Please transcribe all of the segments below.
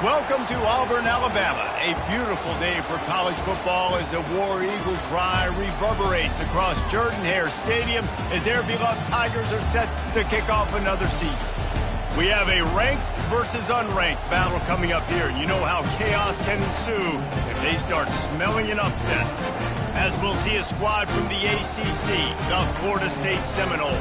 Welcome to Auburn, Alabama. A beautiful day for college football as the War Eagle cry reverberates across Jordan-Hare Stadium as their beloved Tigers are set to kick off another season. We have a ranked versus unranked battle coming up here, and you know how chaos can ensue if they start smelling an upset. As we'll see a squad from the ACC, the Florida State Seminoles,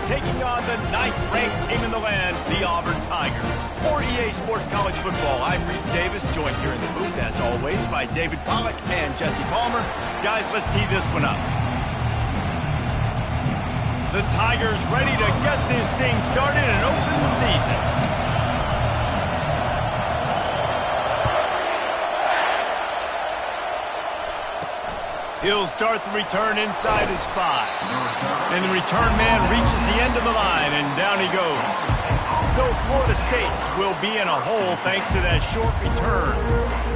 taking on the 9th-ranked team in the land, the Auburn Tigers. For EA Sports College Football, I'm Reese Davis, joined here in the booth, as always, by David Pollack and Jesse Palmer. Guys, let's tee this one up. The Tigers ready to get this thing started and open the season. He'll start the return inside his 5. And the return man reaches the end of the line, and down he goes. So Florida State will be in a hole thanks to that short return.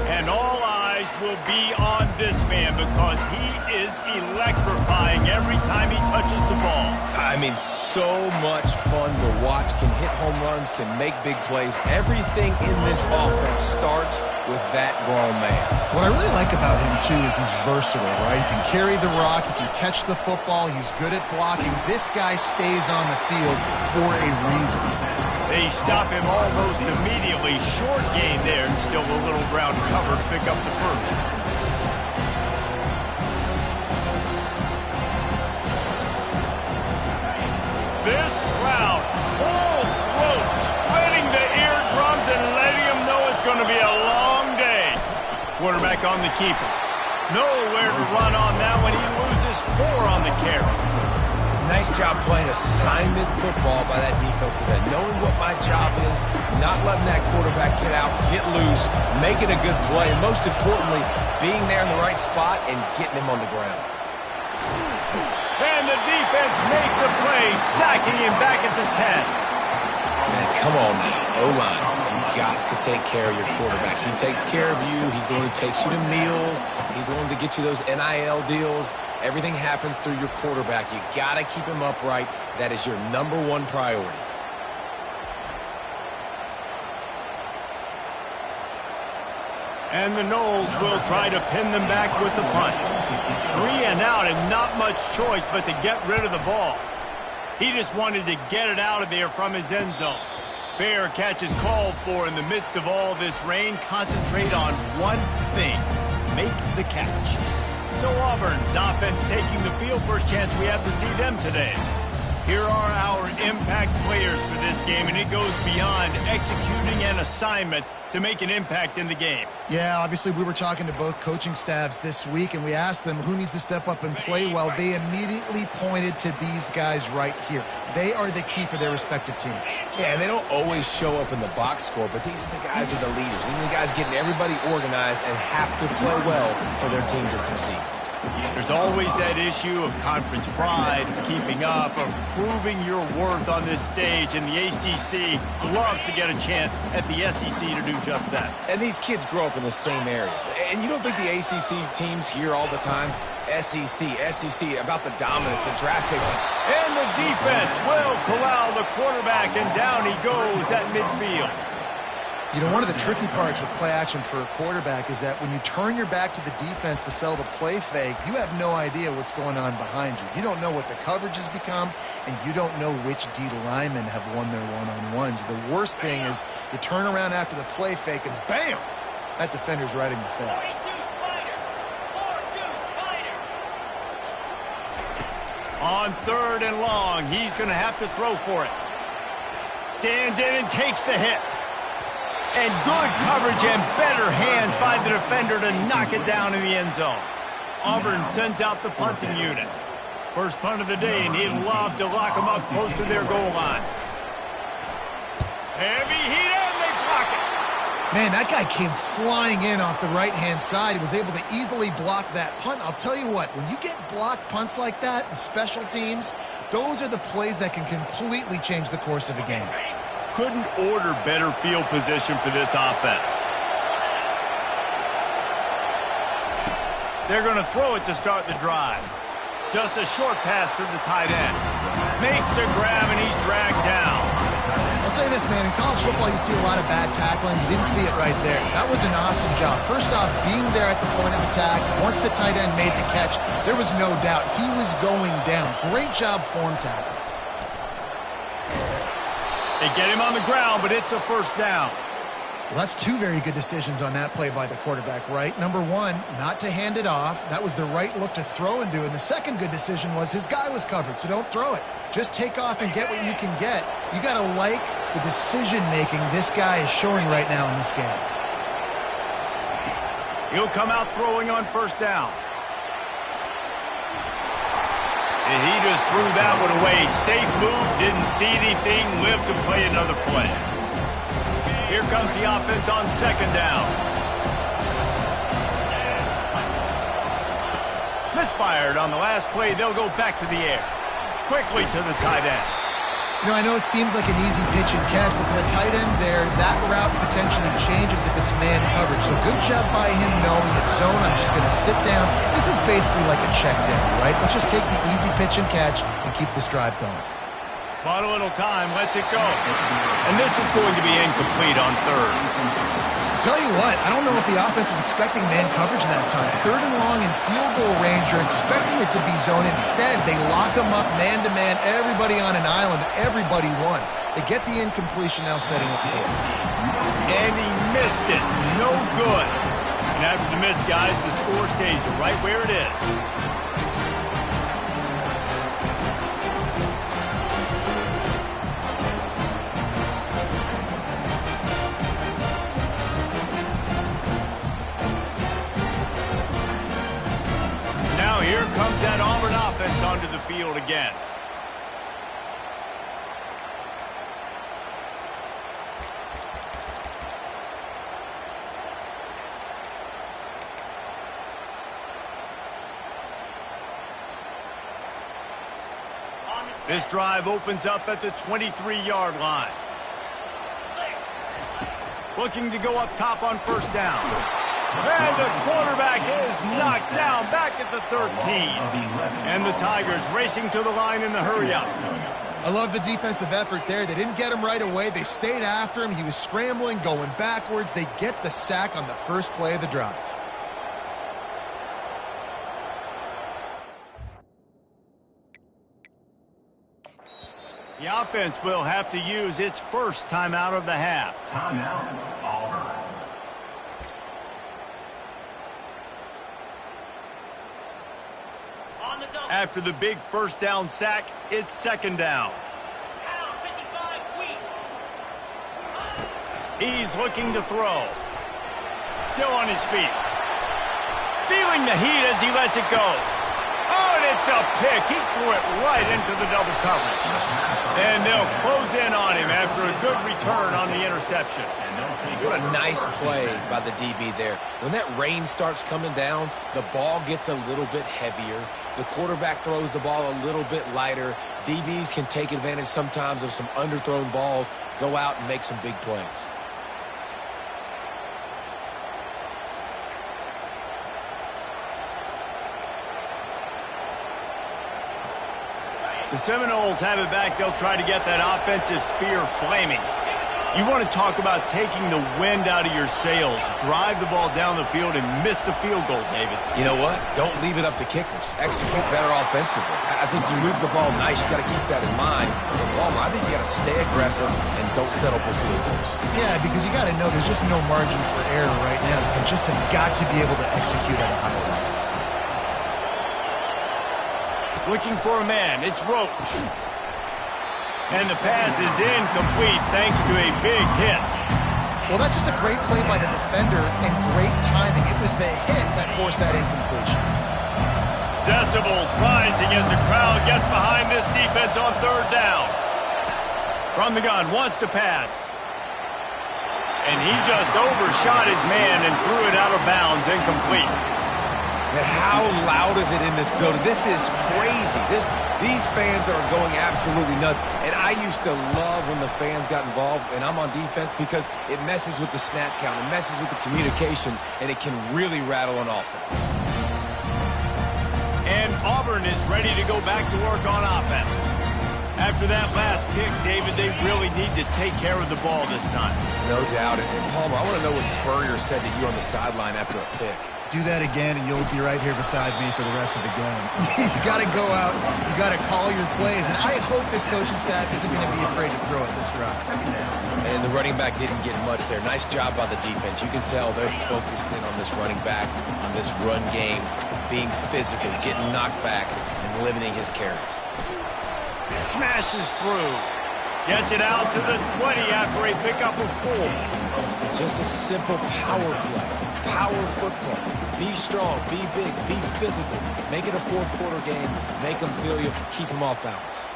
And all eyes will be on this man because he is electrifying every time he touches the ball. I mean, so much fun to watch. Can hit home runs, can make big plays. Everything in this offense starts with that grown man. What I really like about him, too, is he's versatile, right? He can carry the rock, he can catch the football, he's good at blocking. This guy stays on the field for a reason. They stop him almost immediately. Short gain there, and still a little ground cover to pick up the first. This crowd, full throat, spreading the eardrums and letting them know it's going to be a long day. Quarterback on the keeper. Nowhere to run on that when he loses 4 on the carry. Nice job playing assignment football by that defensive end. Knowing what my job is, not letting that quarterback get out, get loose, making a good play, and most importantly, being there in the right spot and getting him on the ground. And the defense makes a play, sacking him back at the 10. Man, come on now, O-line. You got to take care of your quarterback. He takes care of you. He's the one who takes you to meals. He's the one to get you those NIL deals. Everything happens through your quarterback. You got to keep him upright. That is your #1 priority. And the Noles will try to pin them back with the punt. 3 and out, and not much choice but to get rid of the ball. He just wanted to get it out of there from his end zone. Fair catch is called for in the midst of all this rain. Concentrate on one thing: make the catch. So Auburn's offense taking the field. First chance we have to see them today. Here are our impact players for this game, and it goes beyond executing an assignment to make an impact in the game. Yeah, obviously we were talking to both coaching staffs this week, and we asked them who needs to step up and play well. They immediately pointed to these guys right here. They are the key for their respective teams. Yeah, and they don't always show up in the box score, but these are the guys that are the leaders. These are the guys getting everybody organized and have to play well for their team to succeed. There's always that issue of conference pride, keeping up, of proving your worth on this stage, and the ACC loves to get a chance at the SEC to do just that. And these kids grow up in the same area. And you don't think the ACC teams hear all the time, SEC, about the dominance, the draft picks. And the defense will corral the quarterback, and down he goes at midfield. You know, one of the tricky parts with play action for a quarterback is that when you turn your back to the defense to sell the play fake, you have no idea what's going on behind you. You don't know what the coverage has become, and you don't know which D linemen have won their one-on-ones. The worst thing is you turn around after the play fake, and bam! That defender's right in your face. On 3rd and long, he's going to have to throw for it. Stands in and takes the hit. And good coverage and better hands by the defender to knock it down in the end zone. Auburn sends out the punting unit. First punt of the day, and he'd love to lock them up close to their goal line. Heavy heat, and they block it. Man, that guy came flying in off the right-hand side. He was able to easily block that punt. I'll tell you what, when you get blocked punts like that in special teams, those are the plays that can completely change the course of a game. Couldn't order better field position for this offense. They're going to throw it to start the drive. Just a short pass to the tight end. Makes the grab, and he's dragged down. I'll say this, man. In college football, you see a lot of bad tackling. You didn't see it right there. That was an awesome job. First off, being there at the point of attack. Once the tight end made the catch, there was no doubt he was going down. Great job form tackle. They get him on the ground, but it's a first down. Well, that's two very good decisions on that play by the quarterback, right? Number one, not to hand it off. That was the right look to throw into. And the second good decision was his guy was covered, so don't throw it. Just take off and get what you can get. You got to like the decision-making this guy is showing right now in this game. He'll come out throwing on first down. And he just threw that one away. Safe move, didn't see anything, lived to play another play. Here comes the offense on second down. Misfired on the last play. They'll go back to the air. Quickly to the tight end. You know, I know it seems like an easy pitch and catch, but for the tight end there, that route potentially changes if it's man coverage. So good job by him knowing it's zone. I'm just going to sit down. This is basically like a check down, right? Let's just take the easy pitch and catch and keep this drive going. Bought a little time, lets it go. And this is going to be incomplete on third. Tell you what, I don't know if the offense was expecting man coverage that time. Third and long in field goal range, you're expecting it to be zone. Instead, they lock them up man-to-man, everybody on an island, everybody won. They get the incompletion now setting up for it. And he missed it. No good. And after the miss, guys, the score stays right where it is. Here comes that Auburn offense onto the field again. This drive opens up at the 23-yard line. Looking to go up top on first down. And the quarterback is knocked down back at the 13. And the Tigers racing to the line in the hurry-up. I love the defensive effort there. They didn't get him right away. They stayed after him. He was scrambling, going backwards. They get the sack on the first play of the drive. The offense will have to use its first timeout of the half. Timeout, Auburn. After the big first down sack, it's second down. He's looking to throw. Still on his feet. Feeling the heat as he lets it go. Oh, and it's a pick. He threw it right into the double coverage. And they'll close in on him after a good return on the interception. What a nice play by the DB there. When that rain starts coming down, the ball gets a little bit heavier. The quarterback throws the ball a little bit lighter. DBs can take advantage sometimes of some underthrown balls, go out and make some big plays. The Seminoles have it back. They'll try to get that offensive spear flaming. You want to talk about taking the wind out of your sails. Drive the ball down the field and miss the field goal, David. You know what? Don't leave it up to kickers. Execute better offensively. I think you move the ball nice. You got to keep that in mind. But Walmart, I think you got to stay aggressive and don't settle for field goals. Yeah, because you got to know there's just no margin for error right now. You just have got to be able to execute at a high level. Looking for a man. It's Roach. And the pass is incomplete thanks to a big hit. Well, that's just a great play by the defender and great timing. It was the hit that forced that incompletion. Decibels rising as the crowd gets behind this defense on third down. From the gun, wants to pass. And he just overshot his man and threw it out of bounds, incomplete. And how loud is it in this building? This is crazy. These fans are going absolutely nuts. And I used to love when the fans got involved, and I'm on defense, because it messes with the snap count, it messes with the communication, and it can really rattle an offense. And Auburn is ready to go back to work on offense. After that last pick, David, they really need to take care of the ball this time. No doubt. And Palmer, I want to know what Spurrier said to you on the sideline after a pick. Do that again, and you'll be right here beside me for the rest of the game. You got to go out. You got to call your plays, and I hope this coaching staff isn't going to be afraid to throw it this route. And the running back didn't get much there. Nice job by the defense. You can tell they're focused in on this running back, on this run game, being physical, getting knockbacks, and limiting his carries. Smashes through. Gets it out to the 20 after a pickup of 4. Just a simple power play. Power football. Be strong, be big, be physical. Make it a fourth quarter game. Make them feel you, keep them off balance.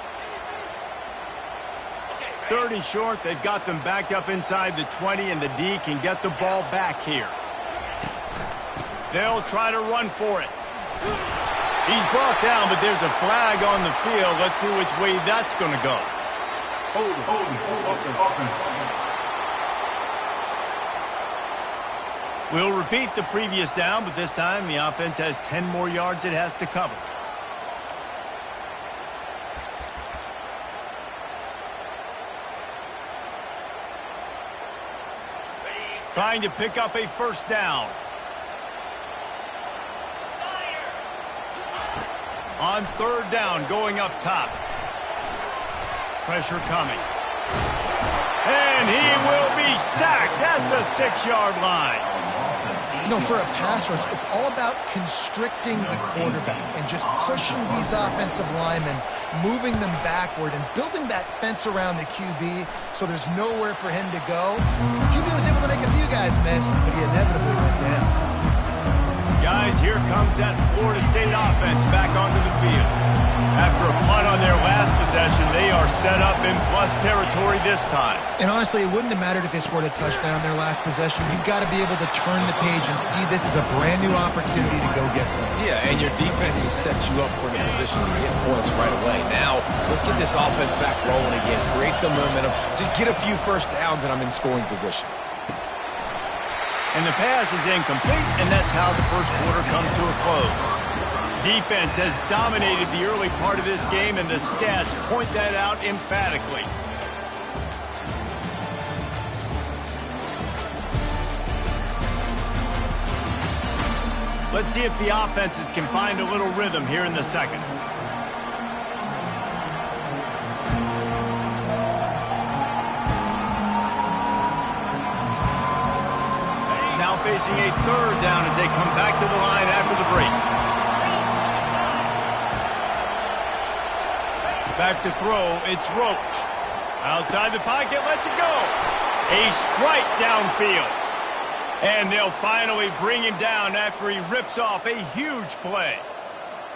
30 short. They've got them backed up inside the 20, and the D can get the ball back here. They'll try to run for it. He's brought down, but there's a flag on the field. Let's see which way that's going to go. We'll repeat the previous down, but this time the offense has 10 more yards it has to cover. Trying to pick up a first down. On third down, going up top. Pressure coming. And he will be sacked at the 6-yard line. You know, for a pass rush, it's all about constricting the quarterback and just pushing these offensive linemen, moving them backward, and building that fence around the QB so there's nowhere for him to go. The QB was able to make a few guys miss, but he inevitably went down. Guys, here comes that Florida State offense back onto the field. After a punt on their last possession, they are set up in plus territory this time. And honestly, it wouldn't have mattered if they scored a touchdown their last possession. You've got to be able to turn the page and see this is a brand new opportunity to go get points. Yeah, and your defense has set you up for the position to get points right away. Now, let's get this offense back rolling again. Create some momentum. Just get a few first downs, and I'm in scoring position. And the pass is incomplete, and that's how the first quarter comes to a close. Defense has dominated the early part of this game, and the stats point that out emphatically. Let's see if the offenses can find a little rhythm here in the second. Now facing a third down as they come back to the line after the break. Back to throw, it's Roach. Outside the pocket, lets it go. A strike downfield. And they'll finally bring him down after he rips off a huge play.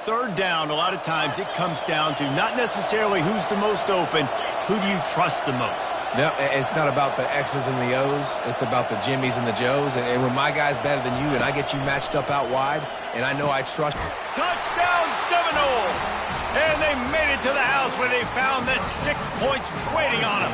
Third down, a lot of times it comes down to not necessarily who's the most open, who do you trust the most? No, it's not about the X's and the O's. It's about the Jimmys and the Joes. And when my guy's better than you and I get you matched up out wide, and I know I trust you. Touchdown Seminoles! And they made it to the house where they found that 6 points waiting on them.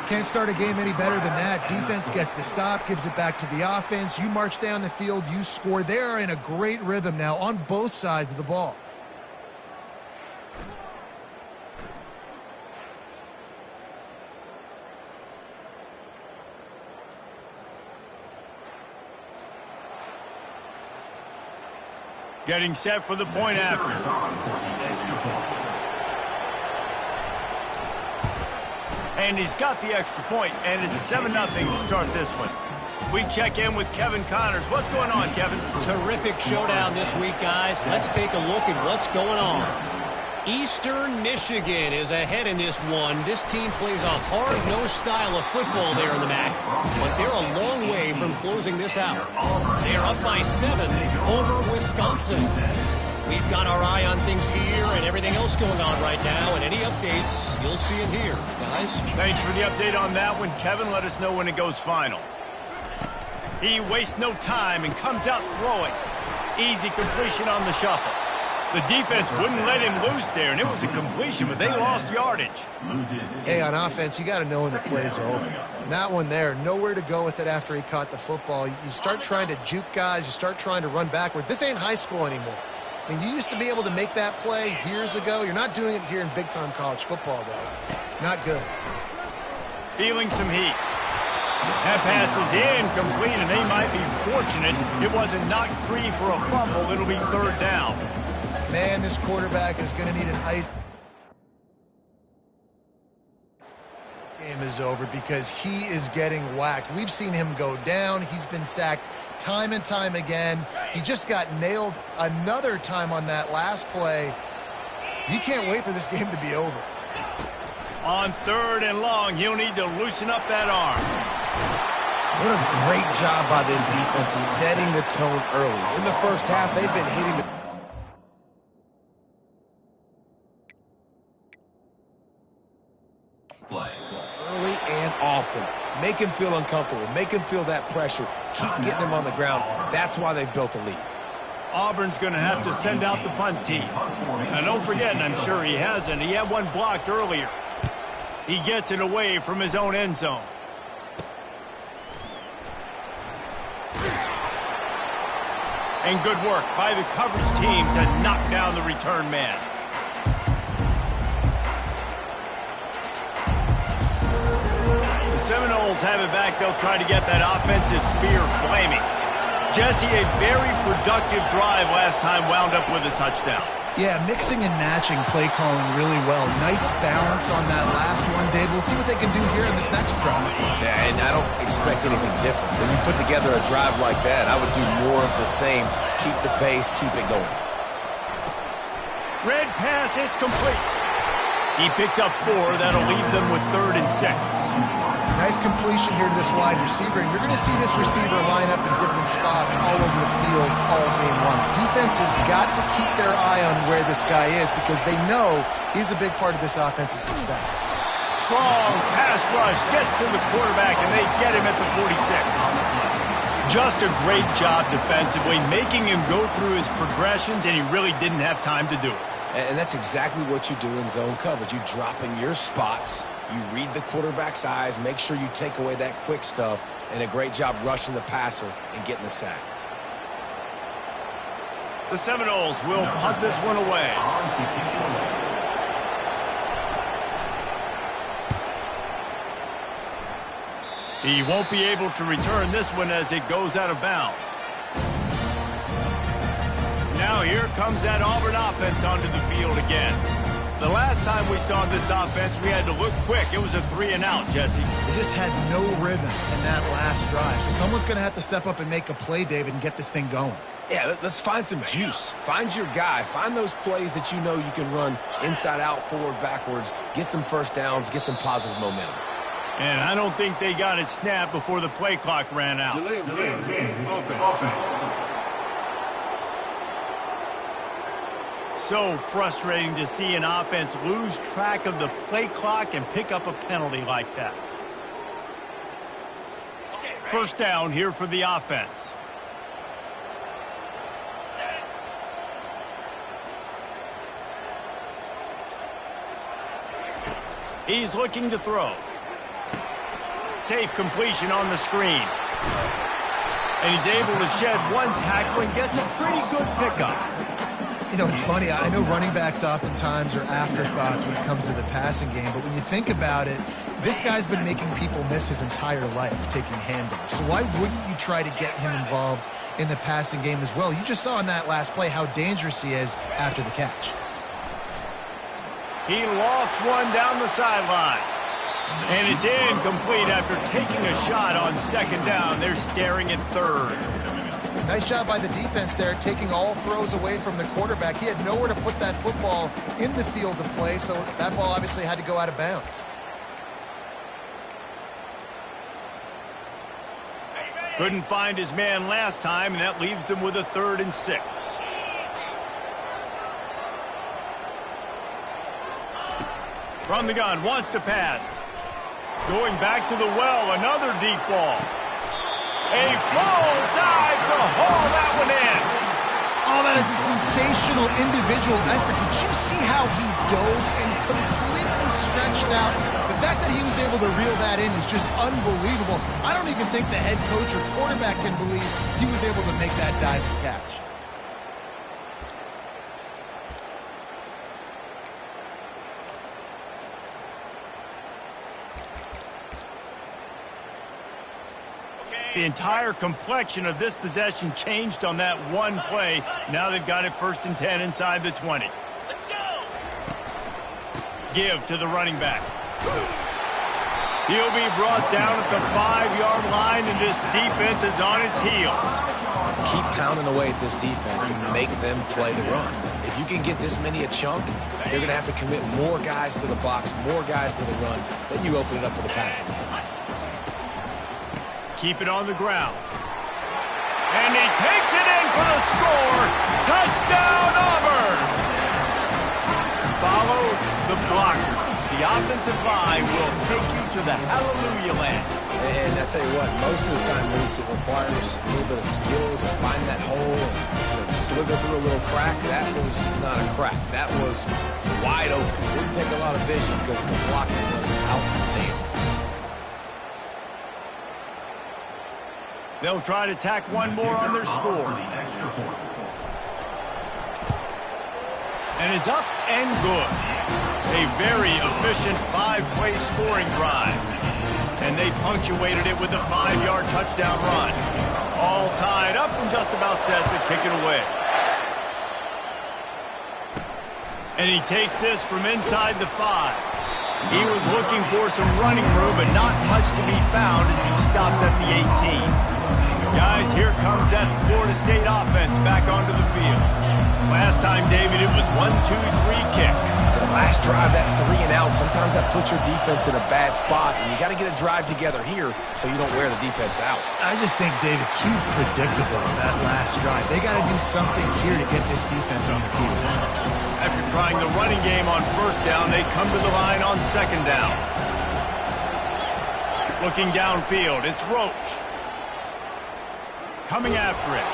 Can't start a game any better than that. Defense gets the stop, gives it back to the offense. You march down the field, you score. They're in a great rhythm now on both sides of the ball. Getting set for the point after. And he's got the extra point, and it's 7-0 to start this one. We check in with Kevin Connors. What's going on, Kevin? Terrific showdown this week, guys. Let's take a look at what's going on. Eastern Michigan is ahead in this one. This team plays a hard-nosed style of football there in the MAC, but they're a long way from closing this out. They're up by 7 over Wisconsin. We've got our eye on things here and everything else going on right now, and any updates, you'll see them here, guys. Thanks for the update on that one, Kevin. Let us know when it goes final. He wastes no time and comes out throwing. Easy completion on the shuffle. The defense wouldn't let him loose there, and it was a completion, but they lost yardage. Hey, on offense, you got to know when the play's over. And that one there, nowhere to go with it after he caught the football. You start trying to juke guys. You start trying to run backward. This ain't high school anymore. I mean, you used to be able to make that play years ago. You're not doing it here in big-time college football, though. Not good. Feeling some heat. That pass is incomplete, and they might be fortunate it wasn't knocked free for a fumble. It'll be third down. Man, this quarterback is going to need an ice. This game is over because he is getting whacked. We've seen him go down. He's been sacked time and time again. He just got nailed another time on that last play. You can't wait for this game to be over. On third and long, he'll need to loosen up that arm. What a great job by this defense setting the tone early. In the first half, they've been hitting the... early and often. Make him feel uncomfortable. Make him feel that pressure. Keep getting him on the ground. That's why they've built a lead. Auburn's going to have to send out the punt team. Now, don't forget, and I'm sure he hasn't, he had one blocked earlier. He gets it away from his own end zone. And good work by the coverage team to knock down the return man. The Seminoles have it back. They'll try to get that offensive spear flaming. Jesse, a very productive drive last time, wound up with a touchdown. Yeah, mixing and matching play calling really well. Nice balance on that last one, Dave. Let's see what they can do here in this next drive. Yeah, and I don't expect anything different. When you put together a drive like that, I would do more of the same. Keep the pace, keep it going. Red pass, it's complete. He picks up 4. That'll leave them with 3rd and 6. Nice completion here to this wide receiver, and you're going to see this receiver line up in different spots all over the field all game long. Defense has got to keep their eye on where this guy is because they know he's a big part of this offense's success. Strong pass rush gets to the quarterback, and they get him at the 46. Just a great job defensively, making him go through his progressions, and he really didn't have time to do it. And that's exactly what you do in zone coverage. You drop in your spots, you read the quarterback's eyes, make sure you take away that quick stuff, and a great job rushing the passer and getting the sack. The Seminoles will punt this one away. He won't be able to return this one as it goes out of bounds. Now here comes that Auburn offense onto the field again. The last time we saw this offense, we had to look quick. It was a 3-and-out, Jesse. They just had no rhythm in that last drive. So someone's going to have to step up and make a play, David, and get this thing going. Yeah, let's find some juice. Find your guy. Find those plays that you know you can run inside out, forward, backwards. Get some first downs. Get some positive momentum. And I don't think they got it snapped before the play clock ran out. So frustrating to see an offense lose track of the play clock and pick up a penalty like that. First down here for the offense. He's looking to throw. Safe completion on the screen. And he's able to shed one tackle and gets a pretty good pickup. You know, it's funny. I know running backs oftentimes are afterthoughts when it comes to the passing game, but when you think about it, this guy's been making people miss his entire life taking handoffs. So why wouldn't you try to get him involved in the passing game as well? You just saw in that last play how dangerous he is after the catch. He lofts one down the sideline. And it's incomplete after taking a shot on second down. They're staring at third. Nice job by the defense there, taking all throws away from the quarterback. He had nowhere to put that football in the field to play, so that ball obviously had to go out of bounds. Couldn't find his man last time, and that leaves him with a 3rd and 6. From the gun, wants to pass. Going back to the well, another deep ball. A full dive to haul that one in. Oh, that is a sensational individual effort. Did you see how he dove and completely stretched out? The fact that he was able to reel that in is just unbelievable. I don't even think the head coach or quarterback can believe he was able to make that dive and catch. The entire complexion of this possession changed on that one play. Now they've got it 1st and 10 inside the 20. Let's go. Give to the running back. He'll be brought down at the 5-yard line, and this defense is on its heels. Keep pounding away at this defense and make them play the run. If you can get this many a chunk, they're going to have to commit more guys to the box, more guys to the run. Then you open it up for the passing game. Keep it on the ground. And he takes it in for the score. Touchdown, Auburn! Follow the blocker. The offensive line will take you to the hallelujah land. And I tell you what, most of the time, Reese, it requires a little bit of skill to find that hole and slither through a little crack. That was not a crack. That was wide open. It didn't take a lot of vision because the blocking was outstanding. They'll try to tack one more on their score. And it's up and good. A very efficient 5-play scoring drive. And they punctuated it with a 5-yard touchdown run. All tied up and just about set to kick it away. And he takes this from inside the 5. He was looking for some running room, but not much to be found as he stopped at the 18. Guys, here comes that Florida State offense back onto the field. Last time, David, it was 1-2-3 kick. The last drive, that 3 and out, sometimes that puts your defense in a bad spot, and you got to get a drive together here so you don't wear the defense out. I just think, David, too predictable that last drive. They got to do something here to get this defense on their heels. After trying the running game on 1st down, they come to the line on 2nd down. Looking downfield, it's Roach. Coming after it.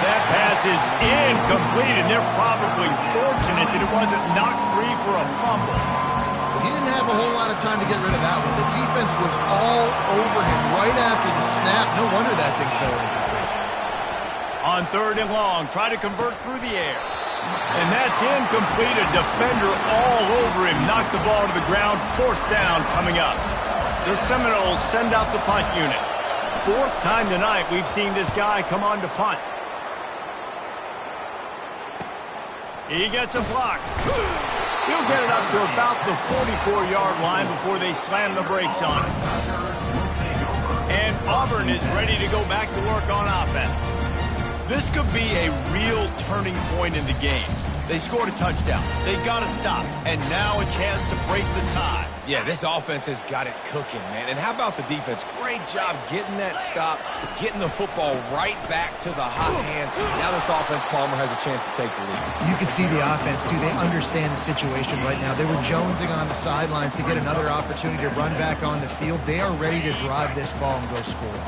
That pass is incomplete, and they're probably fortunate that it wasn't knocked free for a fumble. Well, he didn't have a whole lot of time to get rid of that one. The defense was all over him right after the snap. No wonder that thing fell incomplete. On 3rd and long, try to convert through the air. And that's incomplete. A defender all over him. Knocked the ball to the ground. 4th down coming up. The Seminoles send out the punt unit. 4th time tonight we've seen this guy come on to punt. He gets a block. He'll get it up to about the 44-yard line before they slam the brakes on it. And Auburn is ready to go back to work on offense. This could be a real turning point in the game. They scored a touchdown. They got to stop. And now a chance to break the tie. Yeah, this offense has got it cooking, man. And how about the defense? Great job getting that stop, getting the football right back to the hot hand. Now this offense, Palmer, has a chance to take the lead. You can see the offense, too. They understand the situation right now. They were jonesing on the sidelines to get another opportunity to run back on the field. They are ready to drive this ball and go score.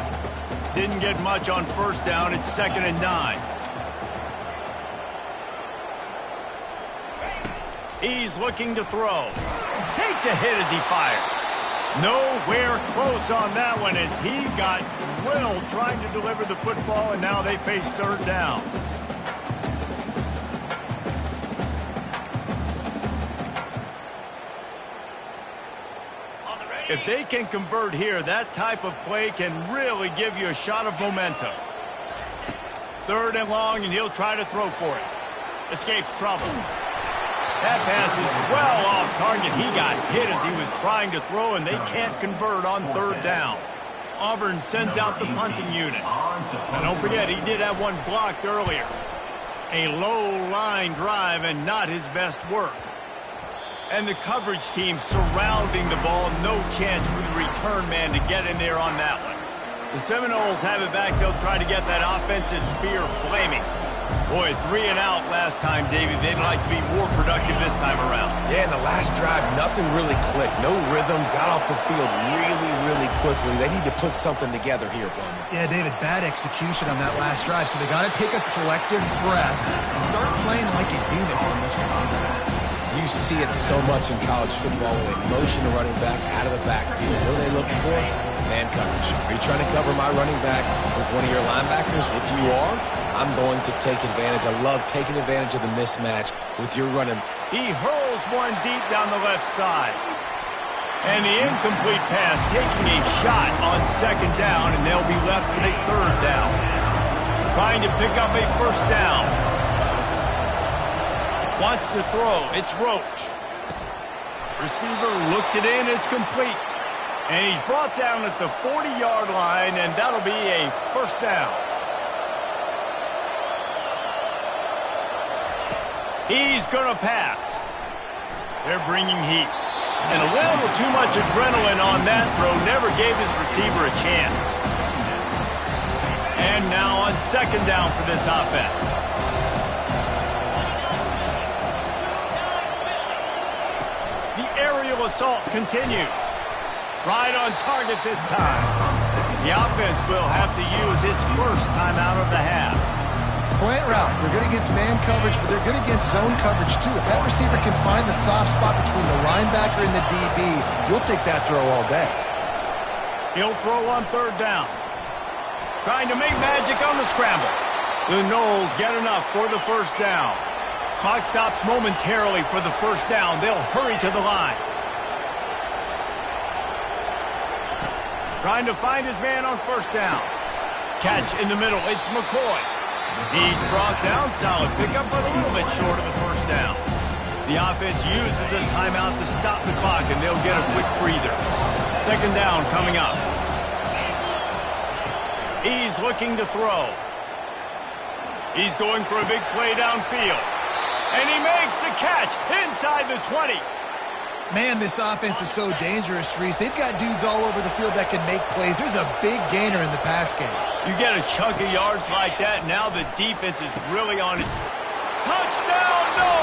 Didn't get much on 1st down. It's 2nd and 9. He's looking to throw. Takes a hit as he fires. Nowhere close on that one as he got drilled trying to deliver the football, and now they face 3rd down. If they can convert here, that type of play can really give you a shot of momentum. 3rd and long, and he'll try to throw for it. Escapes trouble. That pass is well off target. He got hit as he was trying to throw, and they can't convert on 3rd down. Auburn sends out the punting unit. And don't forget, he did have one blocked earlier. A low-line drive and not his best work. And the coverage team surrounding the ball. No chance for the return man to get in there on that one. The Seminoles have it back. They'll try to get that offensive spear flaming. Boy, 3 and out last time, David. They'd like to be more productive this time around. Yeah, in the last drive, nothing really clicked. No rhythm. Got off the field really, really quickly. They need to put something together here, Palmer. Yeah, David, bad execution on that last drive. So they got to take a collective breath and start playing like a unit on this one. You see it so much in college football with a motion to running back out of the backfield. What are they looking for? Man coverage. Are you trying to cover my running back with one of your linebackers? If you are, I'm going to take advantage. I love taking advantage of the mismatch with your running. He hurls one deep down the left side. And the incomplete pass taking a shot on second down, and they'll be left with a third down. Trying to pick up a first down. Wants to throw. It's Roach. Receiver looks it in. It's complete. And he's brought down at the 40-yard line, and that'll be a first down. He's going to pass. They're bringing heat. And a little too much adrenaline on that throw never gave his receiver a chance. And now on second down for this offense. The aerial assault continues. Right on target this time. The offense will have to use its first timeout of the half. Slant routes, they're good against man coverage, but they're good against zone coverage too. If that receiver can find the soft spot between the linebacker and the DB, you'll take that throw all day. He'll throw on third down. Trying to make magic on the scramble. The Knowles get enough for the first down. Clock stops momentarily for the first down. They'll hurry to the line. Trying to find his man on first down. Catch in the middle. It's McCoy. He's brought down. Solid pickup, but a little bit short of the first down. The offense uses a timeout to stop the clock, and they'll get a quick breather. Second down coming up. He's looking to throw. He's going for a big play downfield. And he makes the catch inside the 20. Man, this offense is so dangerous, Reese. They've got dudes all over the field that can make plays. There's a big gainer in the pass game. You get a chunk of yards like that, now the defense is really on its touchdown, no!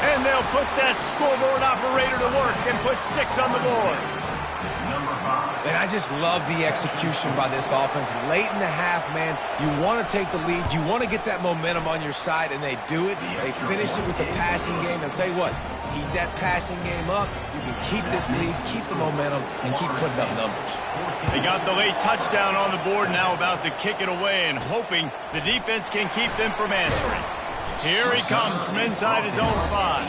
And they'll put that scoreboard operator to work and put 6 on the board. And I just love the execution by this offense. Late in the half, man, you want to take the lead. You want to get that momentum on your side, and they do it. They finish it with the passing game. I'll tell you what, keep that passing game up. You can keep this lead, keep the momentum, and keep putting up numbers. They got the late touchdown on the board, now about to kick it away and hoping the defense can keep them from answering. Here he comes from inside his own 5.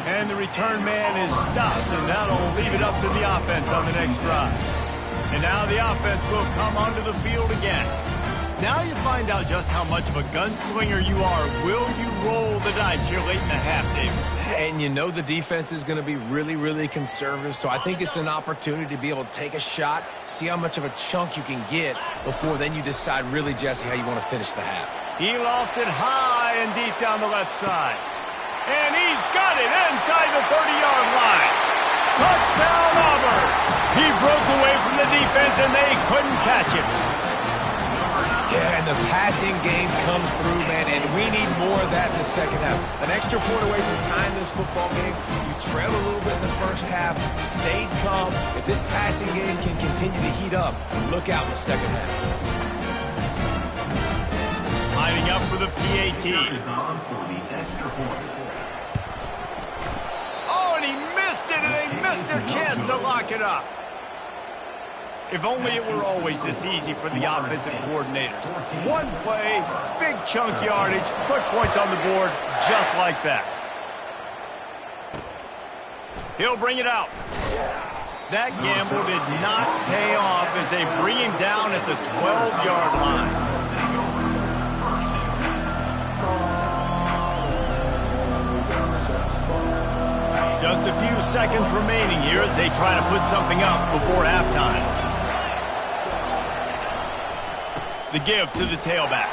And the return man is stopped, and that'll leave it up to the offense on the next drive. And now the offense will come onto the field again. Now you find out just how much of a gunslinger you are. Will you roll the dice here late in the half, David? And you know the defense is going to be really, really conservative, so I think it's an opportunity to be able to take a shot, see how much of a chunk you can get before then you decide really, Jesse, how you want to finish the half. He lofts it high and deep down the left side. And he's got it inside the 30-yard line. Touchdown, Auburn. He broke away from the defense, and they couldn't catch him. Yeah, and the passing game comes through, man, and we need more of that in the second half. An extra point away from tying this football game. You trailed a little bit in the first half, stayed calm. If this passing game can continue to heat up, look out in the second half. Lining up for the PAT. Oh, and he missed it, and they missed their chance to lock it up. If only it were always this easy for the offensive coordinators. One play, big chunk yardage, put points on the board just like that. He'll bring it out. That gamble did not pay off as they bring him down at the 12-yard line. Just a few seconds remaining here as they try to put something up before halftime. The give to the tailback.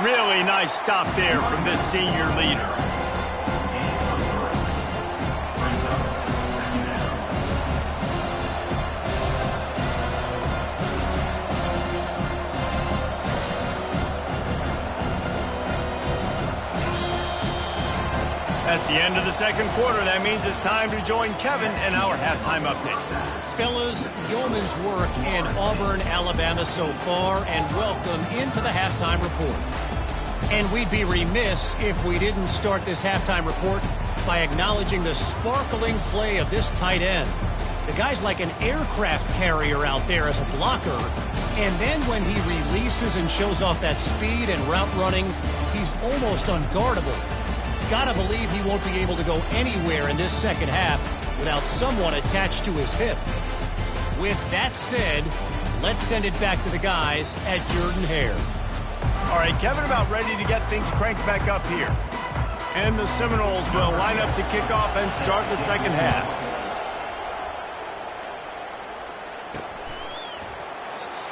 Really nice stop there from this senior leader. That's the end of the second quarter. That means it's time to join Kevin in our halftime update. Fellas, yeoman's work in Auburn, Alabama so far, and welcome into the halftime report. And we'd be remiss if we didn't start this halftime report by acknowledging the sparkling play of this tight end. The guy's like an aircraft carrier out there as a blocker, and then when he releases and shows off that speed and route running, he's almost unguardable. Gotta believe he won't be able to go anywhere in this second half. without someone attached to his hip. With that said, let's send it back to the guys at Jordan Hare. All right, Kevin about ready to get things cranked back up here. And the Seminoles will line up to kick off and start the second half.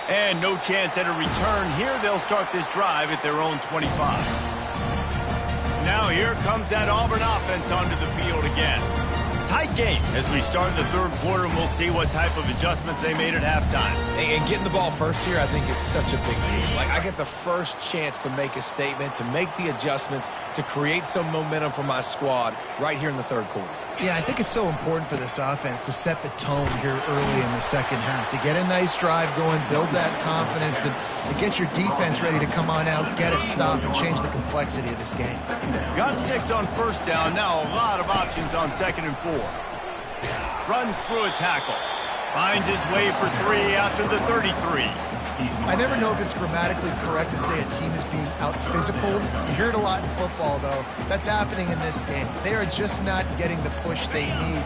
And no chance at a return here. They'll start this drive at their own 25. Now here comes that Auburn offense onto the field again. Tight game as we start the third quarter, and we'll see what type of adjustments they made at halftime. And getting the ball first here, I think, is such a big deal. Like, I get the first chance to make a statement, to make the adjustments, to create some momentum for my squad right here in the third quarter. Yeah, I think it's so important for this offense to set the tone here early in the second half, to get a nice drive going, build that confidence, and to get your defense ready to come on out, get a stop, and change the complexity of this game. Got 6 on first down. Now a lot of options on 2nd and 4. Runs through a tackle. Finds his way for 3 after the 33. I never know if it's grammatically correct to say a team is being out-physicaled. You hear it a lot in football, though. That's happening in this game. They are just not getting the push they need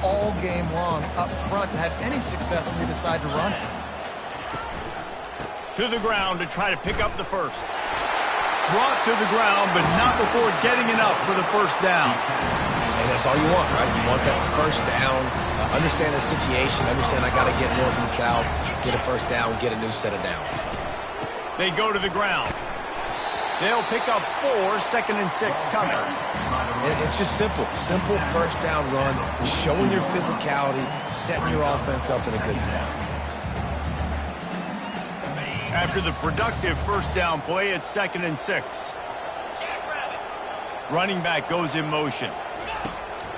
all game long up front to have any success when they decide to run it. To the ground to try to pick up the first. Brought to the ground, but not before getting enough for the first down. And that's all you want, right? You want that first down, understand the situation, understand I got to get north and south, get a first down, get a new set of downs. They go to the ground. They'll pick up 4, 2nd and 6 coming. And it's just simple. Simple first down run, showing your physicality, setting your offense up in a good spot. After the productive first down play, it's 2nd and 6. Running back goes in motion.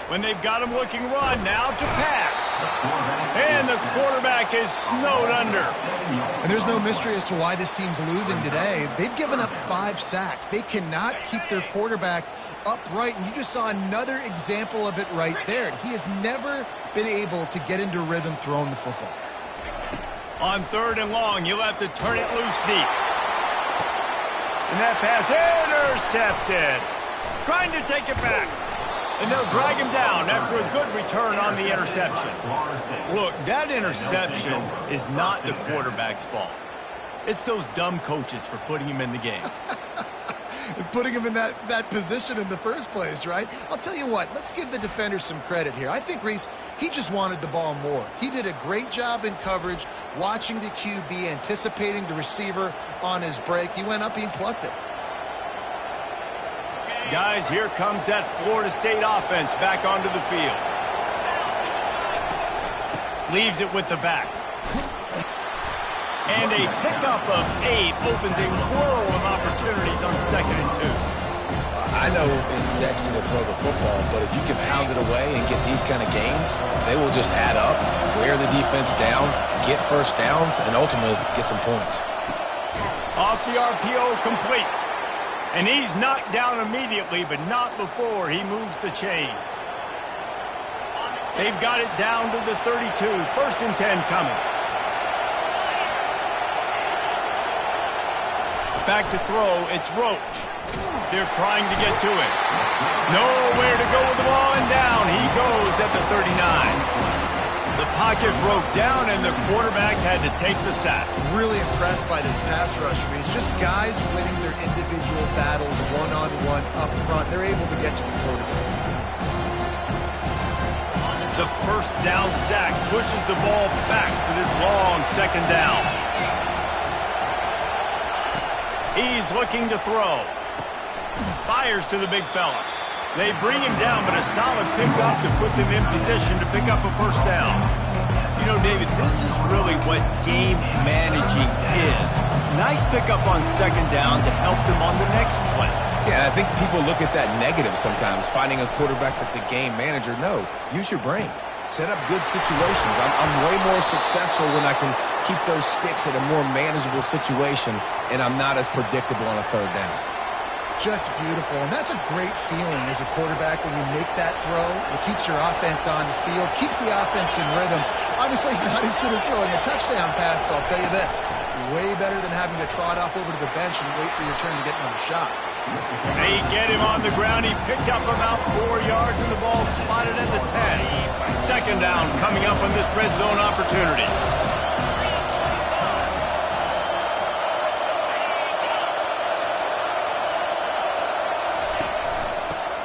When they've got him looking run, now to pass. And the quarterback is snowed under. And there's no mystery as to why this team's losing today. They've given up 5 sacks. They cannot keep their quarterback upright, and you just saw another example of it right there. He has never been able to get into rhythm throwing the football. On 3rd and long, you'll have to turn it loose deep. And that pass intercepted. Trying to take it back. And they'll drag him down after a good return on the interception. Look, that interception is not the quarterback's fault. It's those dumb coaches for putting him in the game. Putting him in that position in the first place, right? I'll tell you what, let's give the defender some credit here. I think, Reese, he just wanted the ball more. He did a great job in coverage, watching the QB, anticipating the receiver on his break. He went up and plucked it. Guys, here comes that Florida State offense back onto the field. Leaves it with the back. And a pickup of 8 opens a world of opportunities on 2nd and 2. I know it's sexy to throw the football, but if you can pound it away and get these kind of gains, they will just add up, wear the defense down, get first downs, and ultimately get some points. Off the RPO, complete. And he's knocked down immediately, but not before he moves the chains. They've got it down to the 32. 1st and 10 coming. Back to throw, it's Roach. They're trying to get to it. Nowhere to go with the ball, and down he goes at the 39. The pocket broke down, and the quarterback had to take the sack. Really impressed by this pass rush, Reese. Just guys winning their individual battles one-on-one up front. They're able to get to the quarterback. The first down sack pushes the ball back for this long 2nd down. He's looking to throw. Fires to the big fella. They bring him down, but a solid pickup to put them in position to pick up a first down. You know, David, this is really what game managing is. Nice pickup on 2nd down to help them on the next play. Yeah, I think people look at that negative sometimes, finding a quarterback that's a game manager. No, use your brain. Set up good situations. I'm way more successful when I can keep those sticks at a more manageable situation, and I'm not as predictable on a 3rd down. Just beautiful, and that's a great feeling as a quarterback when you make that throw. It keeps your offense on the field, keeps the offense in rhythm. Obviously, not as good as throwing a touchdown pass, but I'll tell you this, Way better than having to trot off over to the bench and wait for your turn to get another shot. They get him on the ground. He picked up about 4 yards, and the ball spotted at the 10. Second down coming up on this red zone opportunity.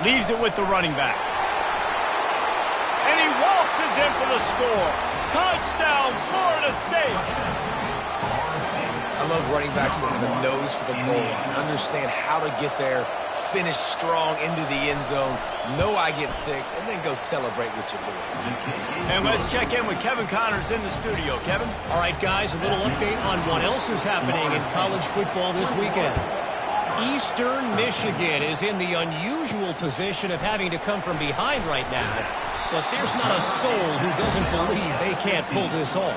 Leaves it with the running back. And he waltzes in for the score. Touchdown, Florida State. I love running backs that have a nose for the goal line. Understand how to get there, finish strong into the end zone, know I get 6, and then go celebrate with your boys. And let's check in with Kevin Connors in the studio. Kevin? All right, guys, a little update on what else is happening in college football this weekend. Eastern Michigan is in the unusual position of having to come from behind right now, but there's not a soul who doesn't believe they can't pull this off.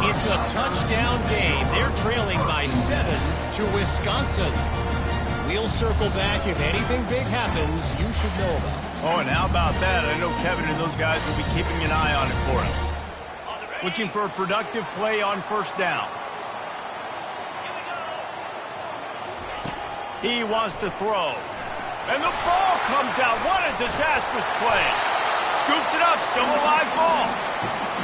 It's a touchdown game. They're trailing by 7 to Wisconsin. We'll circle back if anything big happens you should know about. Oh, and how about that? I know Kevin and those guys will be keeping an eye on it for us. Looking for a productive play on first down. He wants to throw. And the ball comes out. What a disastrous play. Scoops it up. Still a live ball.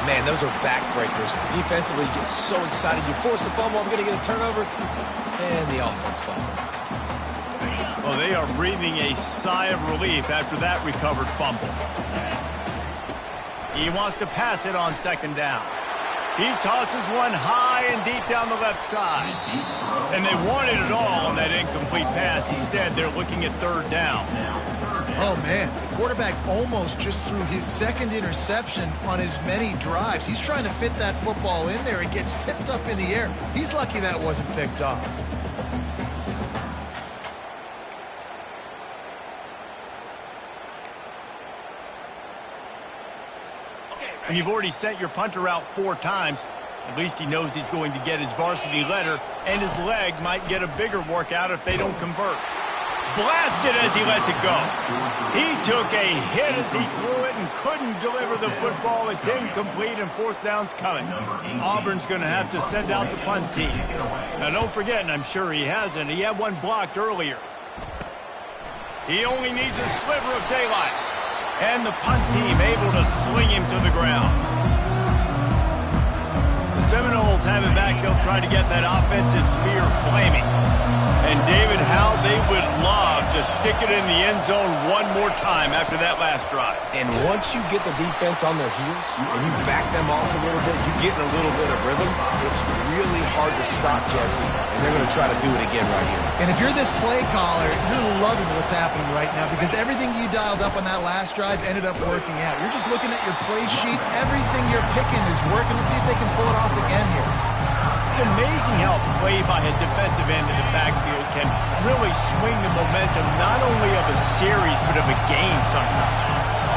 Man, those are backbreakers. Defensively, you get so excited. You force the fumble. I'm going to get a turnover. And the offense falls out. Well, they are breathing a sigh of relief after that recovered fumble. He wants to pass it on second down. He tosses one high and deep down the left side. And they wanted it all on that incomplete pass. Instead, they're looking at third down. Oh, man. The quarterback almost just threw his second interception on as many drives. He's trying to fit that football in there. It gets tipped up in the air. He's lucky that wasn't picked off. And you've already sent your punter out 4 times. At least he knows he's going to get his varsity letter, and his leg might get a bigger workout if they don't convert. Blasted as he lets it go. He took a hit as he threw it and couldn't deliver the football. It's incomplete, and fourth down's coming. Auburn's going to have to send out the punt team. Now, don't forget, and I'm sure he hasn't, he had one blocked earlier. He only needs a sliver of daylight. And the punt team able to sling him to the ground. The Seminoles have it back. They'll try to get that offensive spear flaming. And David, how they would love to stick it in the end zone one more time after that last drive. And once you get the defense on their heels and you back them off a little bit, you get in a little bit of rhythm, it's really hard to stop, Jesse. And they're going to try to do it again right here. And if you're this play caller, you're loving what's happening right now because everything you dialed up on that last drive ended up working out. You're just looking at your play sheet. Everything you're picking is working. Let's see if they can pull it off again here. It's amazing how play by a defensive end in the backfield can really swing the momentum not only of a series but of a game sometimes.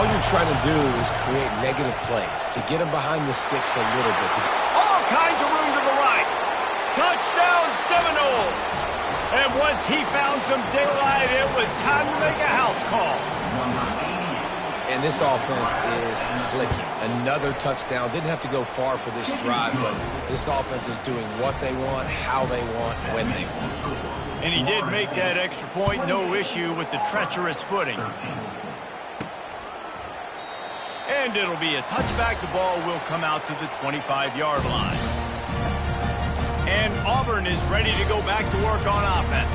All you're trying to do is create negative plays to get them behind the sticks a little bit. All kinds of room to the right. Touchdown Seminoles. And once he found some daylight, it was time to make a house call. And this offense is clicking. Another touchdown. Didn't have to go far for this drive, but this offense is doing what they want, how they want, when they want. And he did make that extra point. No issue with the treacherous footing. And it'll be a touchback. The ball will come out to the 25-yard line. And Auburn is ready to go back to work on offense.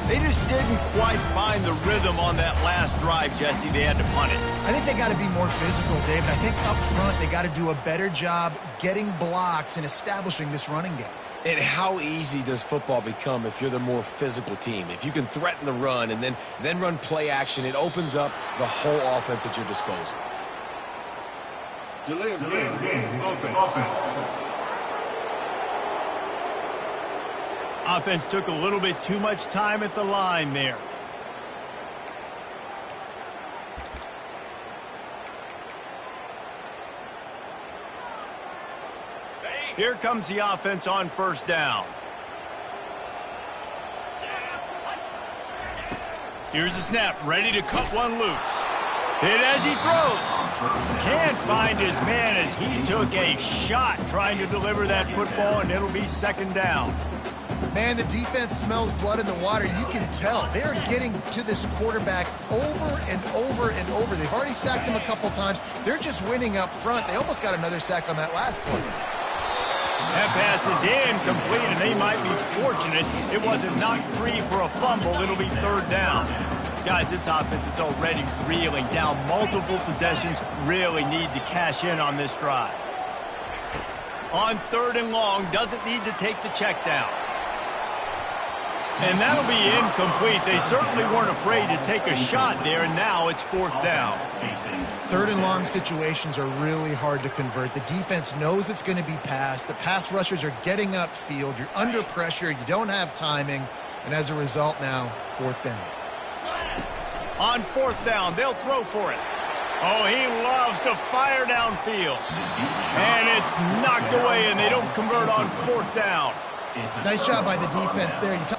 They just didn't quite find the rhythm on that last drive, Jesse. They had to punt it. I think they got to be more physical, David. I think up front they got to do a better job getting blocks and establishing this running game. And how easy does football become if you're the more physical team? If you can threaten the run and then run play action, it opens up the whole offense at your disposal. Delay of game. Offense. Offense took a little bit too much time at the line there. Here comes the offense on first down. Here's the snap, ready to cut one loose. Hit as he throws. Can't find his man as he took a shot trying to deliver that football, and it'll be second down. Man, the defense smells blood in the water. You can tell. They're getting to this quarterback over and over and over. They've already sacked him a couple times. They're just winning up front. They almost got another sack on that last play. That pass is incomplete, and they might be fortunate it wasn't knocked free for a fumble. It'll be third down. Guys, this offense is already reeling down multiple possessions. Really need to cash in on this drive. On third and long, doesn't need to take the check down. And that'll be incomplete. They certainly weren't afraid to take a shot there, and now it's fourth down. Third and long situations are really hard to convert. The defense knows it's going to be passed. The pass rushers are getting upfield. You're under pressure. You don't have timing. And as a result now, fourth down. On fourth down, they'll throw for it. Oh, he loves to fire downfield. And it's knocked away, and they don't convert on fourth down. Nice job by the defense there. You talk